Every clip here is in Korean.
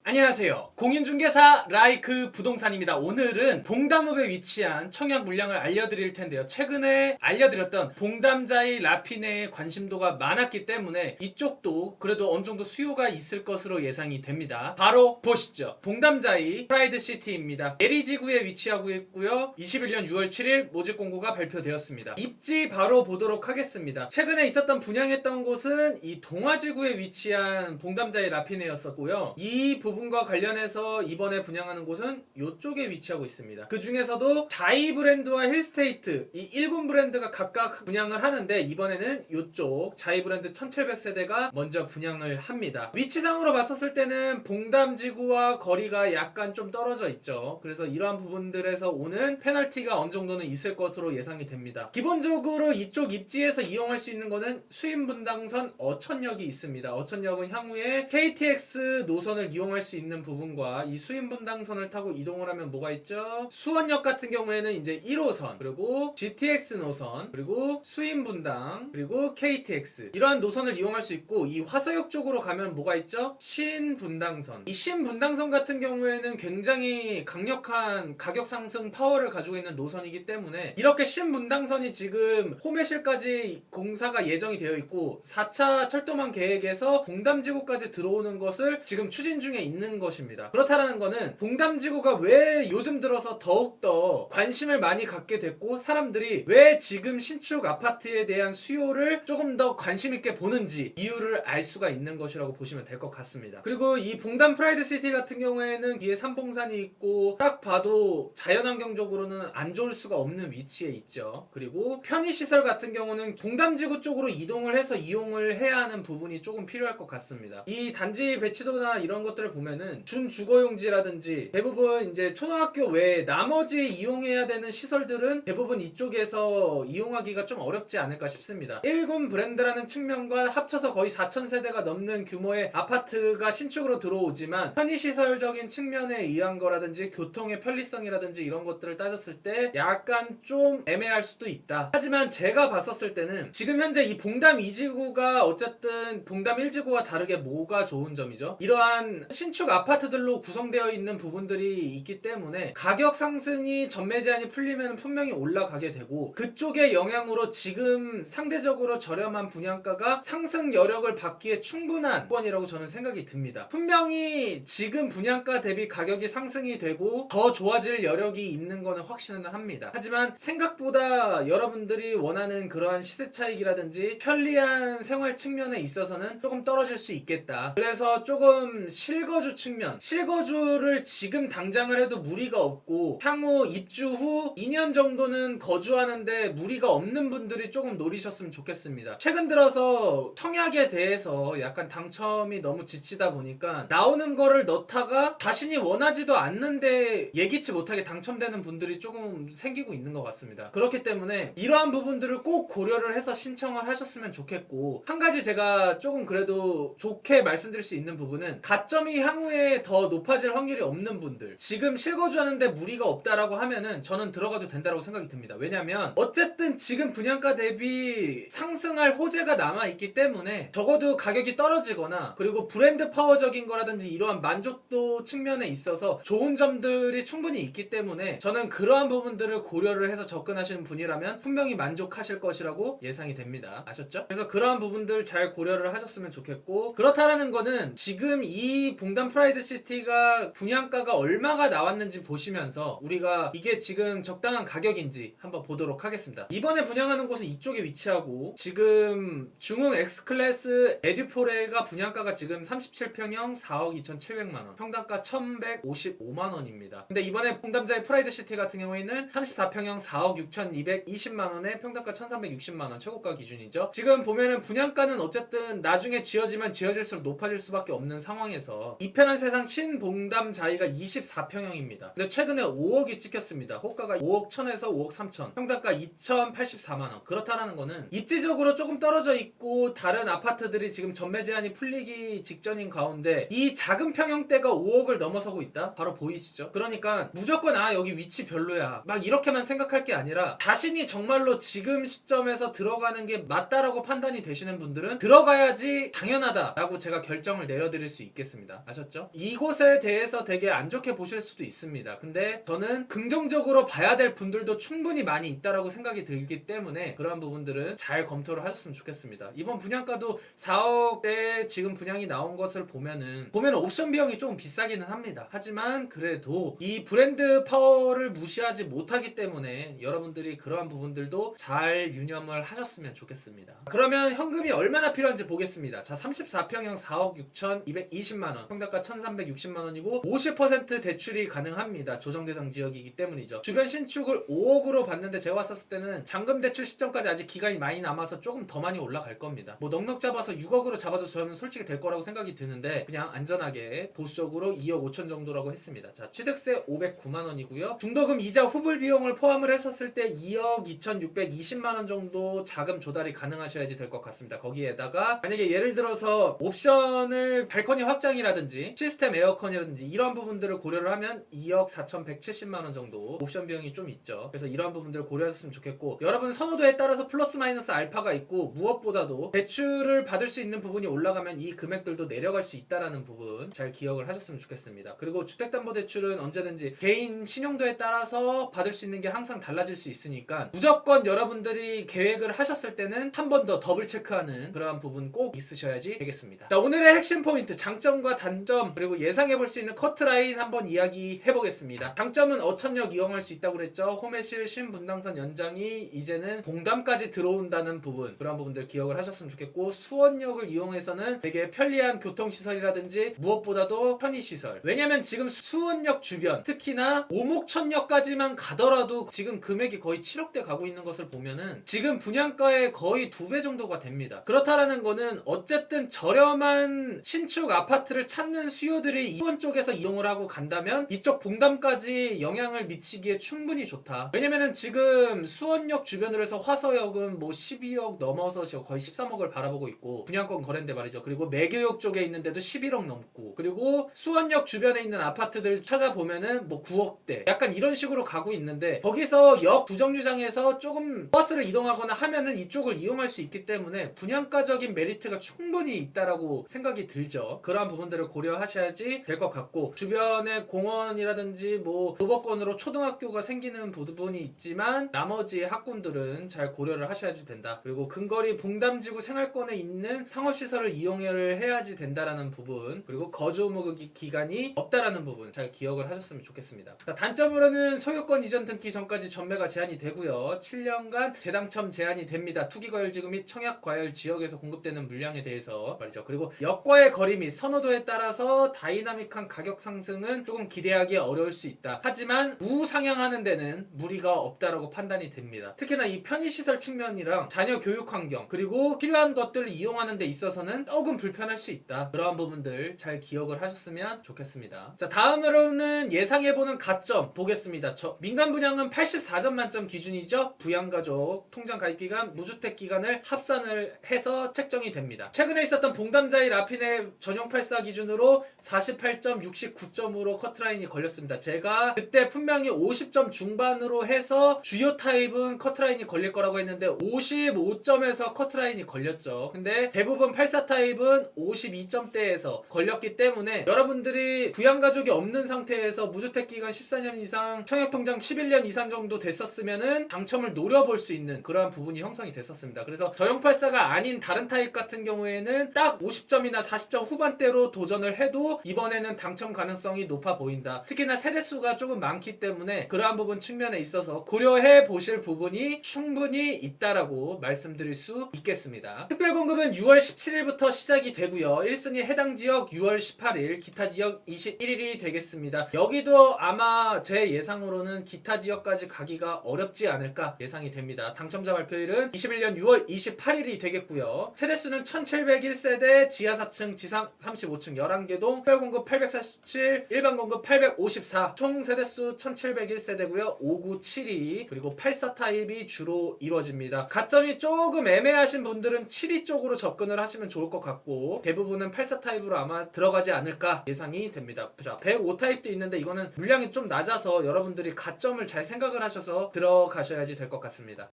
안녕하세요. 공인중개사 라이크 부동산입니다. 오늘은 봉담읍에 위치한 청약 물량을 알려드릴 텐데요. 최근에 알려드렸던 봉담자이 라피네의 관심도가 많았기 때문에 이쪽도 그래도 어느 정도 수요가 있을 것으로 예상이 됩니다. 바로 보시죠. 봉담자이 프라이드시티입니다. 에리지구에 위치하고 있고요. 21년 6월 7일 모집 공고가 발표되었습니다. 입지 바로 보도록 하겠습니다. 최근에 있었던 분양했던 곳은 이 동아지구에 위치한 봉담자이 라피네였었고요. 이 부분과 관련해서 이번에 분양하는 곳은 이쪽에 위치하고 있습니다. 그 중에서도 자이 브랜드와 힐스테이트 이 1군 브랜드가 각각 분양을 하는데 이번에는 이쪽 자이 브랜드 1700세대가 먼저 분양을 합니다. 위치상으로 봤었을 때는 봉담지구와 거리가 약간 좀 떨어져 있죠. 그래서 이러한 부분들에서 오는 페널티가 어느 정도는 있을 것으로 예상이 됩니다. 기본적으로 이쪽 입지에서 이용할 수 있는 거는 수인분당선 어천역이 있습니다. 어천역은 향후에 KTX 노선을 이용할 수 있는 부분과 이 수인분당선을 타고 이동을 하면 뭐가 있죠? 수원역 같은 경우에는 이제 1호선 그리고 GTX 노선 그리고 수인분당 그리고 KTX 이러한 노선을 이용할 수 있고 이 화서역 쪽으로 가면 뭐가 있죠? 신분당선. 이 신분당선 같은 경우에는 굉장히 강력한 가격 상승 파워를 가지고 있는 노선이기 때문에 이렇게 신분당선이 지금 호매실까지 공사가 예정이 되어 있고 4차 철도망 계획에서 봉담지구까지 들어오는 것을 지금 추진 중에 있는 것입니다. 그렇다는 거는 봉담지구가 왜 요즘 들어서 더욱더 관심을 많이 갖게 됐고 사람들이 왜 지금 신축 아파트에 대한 수요를 조금 더 관심 있게 보는지 이유를 알 수가 있는 것이라고 보시면 될 것 같습니다. 그리고 이 봉담 프라이드시티 같은 경우에는 뒤에 삼봉산이 있고 딱 봐도 자연환경적으로는 안 좋을 수가 없는 위치에 있죠. 그리고 편의시설 같은 경우는 봉담지구 쪽으로 이동을 해서 이용을 해야 하는 부분이 조금 필요할 것 같습니다. 이 단지 배치도나 이런 것들을 보면은 준주거용지라든지 대부분 이제 초등학교 외에 나머지 이용해야 되는 시설들은 대부분 이쪽에서 이용하기가 좀 어렵지 않을까 싶습니다. 1군 브랜드라는 측면과 합쳐서 거의 4,000세대가 넘는 규모의 아파트가 신축으로 들어오지만 편의시설적인 측면에 의한 거라든지 교통의 편리성이라든지 이런 것들을 따졌을 때 약간 좀 애매할 수도 있다. 하지만 제가 봤었을 때는 지금 현재 이 봉담 2지구가 어쨌든 봉담 1지구와 다르게 뭐가 좋은 점이죠? 이러한 신축 아파트들로 구성되어 있는 부분들이 있기 때문에 가격 상승이 전매 제한이 풀리면 분명히 올라가게 되고 그쪽의 영향으로 지금 상대적으로 저렴한 분양가가 상승 여력을 받기에 충분한 조건이라고 저는 생각이 듭니다. 분명히 지금 분양가 대비 가격이 상승이 되고 더 좋아질 여력이 있는 거는 확신은 합니다. 하지만 생각보다 여러분들이 원하는 그러한 시세 차익이라든지 편리한 생활 측면에 있어서는 조금 떨어질 수 있겠다. 그래서 조금 실거주 측면, 실거주를 지금 당장을 해도 무리가 없고 향후 입주 후 2년 정도는 거주하는데 무리가 없는 분들이 조금 노리셨으면 좋겠습니다. 최근 들어서 청약에 대해서 약간 당첨이 너무 지치다 보니까 나오는 거를 넣다가 자신이 원하지도 않는데 예기치 못하게 당첨되는 분들이 조금 생기고 있는 것 같습니다. 그렇기 때문에 이러한 부분들을 꼭 고려를 해서 신청을 하셨으면 좋겠고 한 가지 제가 조금 그래도 좋게 말씀드릴 수 있는 부분은 가점이 향후에 더 높아질 확률이 없는 분들 지금 실거주하는데 무리가 없다라고 하면은 저는 들어가도 된다고 생각이 듭니다. 왜냐면 어쨌든 지금 분양가 대비 상승할 호재가 남아있기 때문에 적어도 가격이 떨어지거나 그리고 브랜드 파워적인 거라든지 이러한 만족도 측면에 있어서 좋은 점들이 충분히 있기 때문에 저는 그러한 부분들을 고려를 해서 접근하시는 분이라면 분명히 만족하실 것이라고 예상이 됩니다. 아셨죠? 그래서 그러한 부분들 잘 고려를 하셨으면 좋겠고 그렇다라는 거는 지금 이 봉담 프라이드시티가 분양가가 얼마가 나왔는지 보시면서 우리가 이게 지금 적당한 가격인지 한번 보도록 하겠습니다. 이번에 분양하는 곳은 이쪽에 위치하고 지금 중흥 X클래스 에듀포레가 분양가가 지금 37평형 4억 2,700만원 평당가 1,155만원입니다. 근데 이번에 봉담자의 프라이드시티 같은 경우에는 34평형 4억 6,220만원에 평당가 1,360만원 최고가 기준이죠. 지금 보면은 분양가는 어쨌든 나중에 지어지면 지어질수록 높아질 수밖에 없는 상황에서 이 편한 세상 신봉담 자이가 24평형입니다. 근데 최근에 5억이 찍혔습니다. 호가가 5억 1천에서 5억 3천 평당가 2,084만원. 그렇다는 거는 입지적으로 조금 떨어져 있고 다른 아파트들이 지금 전매 제한이 풀리기 직전인 가운데 이 작은 평형대가 5억을 넘어서고 있다? 바로 보이시죠? 그러니까 무조건 여기 위치 별로야 막 이렇게만 생각할 게 아니라 자신이 정말로 지금 시점에서 들어가는 게 맞다라고 판단이 되시는 분들은 들어가야지 당연하다라고 제가 결정을 내려드릴 수 있겠습니다. 아셨죠? 아셨죠? 이곳에 대해서 되게 안 좋게 보실 수도 있습니다. 근데 저는 긍정적으로 봐야 될 분들도 충분히 많이 있다라고 생각이 들기 때문에 그러한 부분들은 잘 검토를 하셨으면 좋겠습니다. 이번 분양가도 4억대 지금 분양이 나온 것을 보면은 옵션 비용이 조금 비싸기는 합니다. 하지만 그래도 이 브랜드 파워를 무시하지 못하기 때문에 여러분들이 그러한 부분들도 잘 유념을 하셨으면 좋겠습니다. 그러면 현금이 얼마나 필요한지 보겠습니다. 자, 34평형 4억 6,220만원, 평당가 1,360만원이고 50% 대출이 가능합니다. 조정대상 지역이기 때문이죠. 주변 신축을 5억으로 봤는데 제가 봤었을 때는 잔금 대출 시점까지 아직 기간이 많이 남아서 조금 더 많이 올라갈 겁니다. 뭐 넉넉 잡아서 6억으로 잡아도 저는 솔직히 될 거라고 생각이 드는데 그냥 안전하게 보수적으로 2억 5천 정도라고 했습니다. 자, 취득세 509만원이고요. 중도금 이자 후불 비용을 포함을 했었을 때 2억 2,620만원 정도 자금 조달이 가능하셔야지 될 것 같습니다. 거기에다가 만약에 예를 들어서 옵션을 발코니 확장이라든지 시스템 에어컨이라든지 이런 부분들을 고려를 하면 2억 4,170만원 정도 옵션 비용이 좀 있죠. 그래서 이런 부분들을 고려하셨으면 좋겠고, 여러분 선호도에 따라서 플러스 마이너스 알파가 있고 무엇보다도 대출을 받을 수 있는 부분이 올라가면 이 금액들도 내려갈 수 있다라는 부분 잘 기억을 하셨으면 좋겠습니다. 그리고 주택담보대출은 언제든지 개인 신용도에 따라서 받을 수 있는 게 항상 달라질 수 있으니까 무조건 여러분들이 계획을 하셨을 때는 한 번 더 더블 체크하는 그러한 부분 꼭 있으셔야지 되겠습니다. 자, 오늘의 핵심 포인트, 장점과 단점, 그리고 예상해볼 수 있는 커트라인 한번 이야기해 보겠습니다. 장점은 어천역 이용할 수 있다고 그랬죠. 호매실 신분당선 연장이 이제는 봉담까지 들어온다는 부분, 그런 부분들 기억을 하셨으면 좋겠고, 수원역을 이용해서는 되게 편리한 교통시설이라든지 무엇보다도 편의시설, 왜냐면 지금 수원역 주변 특히나 오목천역까지만 가더라도 지금 금액이 거의 7억대 가고 있는 것을 보면은 지금 분양가의 거의 2배 정도가 됩니다. 그렇다라는 거는 어쨌든 저렴한 신축 아파트를 찾는 수요들이 이번 쪽에서 이용을 하고 간다면 이쪽 봉담까지 영향을 미치기에 충분히 좋다. 왜냐면은 지금 수원역 주변으로 해서 화서역은 뭐 12억 넘어서 거의 13억을 바라보고 있고, 분양권 거래인데 말이죠. 그리고 매교역 쪽에 있는데도 11억 넘고, 그리고 수원역 주변에 있는 아파트들 찾아보면은 뭐 9억대 약간 이런 식으로 가고 있는데, 거기서 역 부정류장에서 조금 버스를 이동하거나 하면은 이쪽을 이용할 수 있기 때문에 분양가적인 메리트가 충분히 있다라고 생각이 들죠. 그러한 부분들을 고려하셔야지 될 것 같고, 주변에 공원이라든지 뭐 도보권으로 초등학교가 생기는 부분이 있지만 나머지 학군들은 잘 고려를 하셔야지 된다. 그리고 근거리 봉담지구 생활권에 있는 상업시설을 이용을 해야지 된다라는 부분, 그리고 거주 의무 기간이 없다라는 부분 잘 기억을 하셨으면 좋겠습니다. 자, 단점으로는 소유권 이전 등기 전까지 전매가 제한이 되고요. 7년간 재당첨 제한이 됩니다. 투기과열지구 및 청약과열 지역에서 공급되는 물량에 대해서 말이죠. 그리고 역과의 거리 및 선호도에 따라서 다이나믹한 가격 상승은 조금 기대하기 어려울 수 있다. 하지만 우상향하는 데는 무리가 없다라고 판단이 됩니다. 특히나 이 편의시설 측면이랑 자녀 교육 환경, 그리고 필요한 것들을 이용하는 데 있어서는 조금 불편할 수 있다. 그러한 부분들 잘 기억을 하셨으면 좋겠습니다. 자, 다음으로는 예상해보는 가점 보겠습니다. 민간 분양은 84점 만점 기준이죠. 부양가족, 통장 가입기간, 무주택기간을 합산을 해서 책정이 됩니다. 최근에 있었던 봉담자이 라피네 전용 84 기준으로 48.69점으로 커트라인이 걸렸습니다. 제가 그때 분명히 50점 중반으로 해서 주요 타입은 커트라인이 걸릴 거라고 했는데 55점에서 커트라인이 걸렸죠. 근데 대부분 84 타입은 52점대에서 걸렸기 때문에 여러분들이 부양가족이 없는 상태에서 무주택기간 14년 이상, 청약통장 11년 이상 정도 됐었으면은 당첨을 노려볼 수 있는 그러한 부분이 형성이 됐었습니다. 그래서 저형 84가 아닌 다른 타입 같은 경우에는 딱 50점이나 40점 후반대로 도전을 해도 이번에는 당첨 가능성이 높아 보인다. 특히나 세대수가 조금 많기 때문에 그러한 부분 측면에 있어서 고려해 보실 부분이 충분히 있다라고 말씀드릴 수 있겠습니다. 특별공급은 6월 17일부터 시작이 되고요. 1순위 해당 지역 6월 18일, 기타 지역 21일이 되겠습니다. 여기도 아마 제 예상으로는 기타 지역까지 가기가 어렵지 않을까 예상이 됩니다. 당첨자 발표일은 21년 6월 28일이 되겠고요. 세대수는 1701세대, 지하 4층, 지상 35층 11개동, 특별공급 847, 일반 공급 854, 총 세대수 1701세대고요. 597이, 그리고 84 타입이 주로 이루어집니다. 가점이 조금 애매하신 분들은 7위 쪽으로 접근을 하시면 좋을 것 같고, 대부분은 84 타입으로 아마 들어가지 않을까 예상이 됩니다. 자, 105 타입도 있는데 이거는 물량이 좀 낮아서 여러분들이 가점을 잘 생각을 하셔서 들어가셔야지 될 것 같습니다.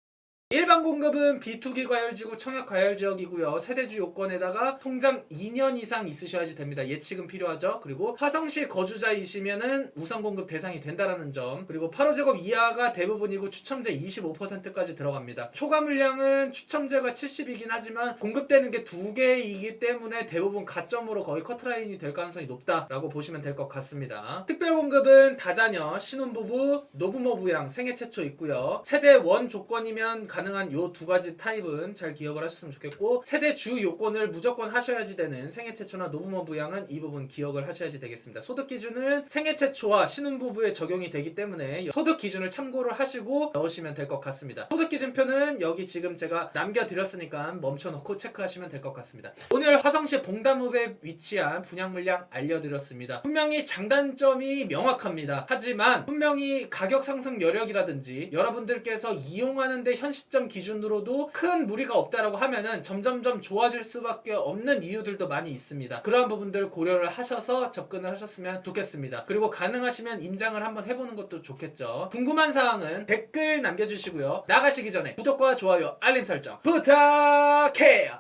일반 공급은 비투기 과열지구 청약 과열지역이고요. 세대주 요건에다가 통장 2년 이상 있으셔야지 됩니다. 예치금 필요하죠. 그리고 화성시 거주자이시면은 우선 공급 대상이 된다라는 점. 그리고 8호제곱 이하가 대부분이고 추첨제 25%까지 들어갑니다. 초과 물량은 추첨제가 70이긴 하지만 공급되는 게 2개이기 때문에 대부분 가점으로 거의 커트라인이 될 가능성이 높다라고 보시면 될 것 같습니다. 특별 공급은 다자녀, 신혼부부, 노부모 부양, 생애 최초 있고요. 세대 원 조건이면 가능한 요 두 가지 타입은 잘 기억을 하셨으면 좋겠고, 세대 주 요건을 무조건 하셔야지 되는 생애 최초나 노부모 부양은 이 부분 기억을 하셔야지 되겠습니다. 소득 기준은 생애 최초와 신혼부부에 적용이 되기 때문에 소득 기준을 참고를 하시고 넣으시면 될 것 같습니다. 소득 기준표는 여기 지금 제가 남겨드렸으니까 멈춰놓고 체크하시면 될 것 같습니다. 오늘 화성시 봉담읍에 위치한 분양 물량 알려드렸습니다. 분명히 장단점이 명확합니다. 하지만 분명히 가격 상승 여력이라든지 여러분들께서 이용하는데 현 시점 기준으로도 큰 무리가 없다라고 하면은 점점점 좋아질 수밖에 없는 이유들도 많이 있습니다. 그러한 부분들 고려를 하셔서 접근을 하셨으면 좋겠습니다. 그리고 가능하시면 임장을 한번 해보는 것도 좋겠죠. 궁금한 사항은 댓글 남겨주시고요. 나가시기 전에 구독과 좋아요, 알림 설정 부탁해요.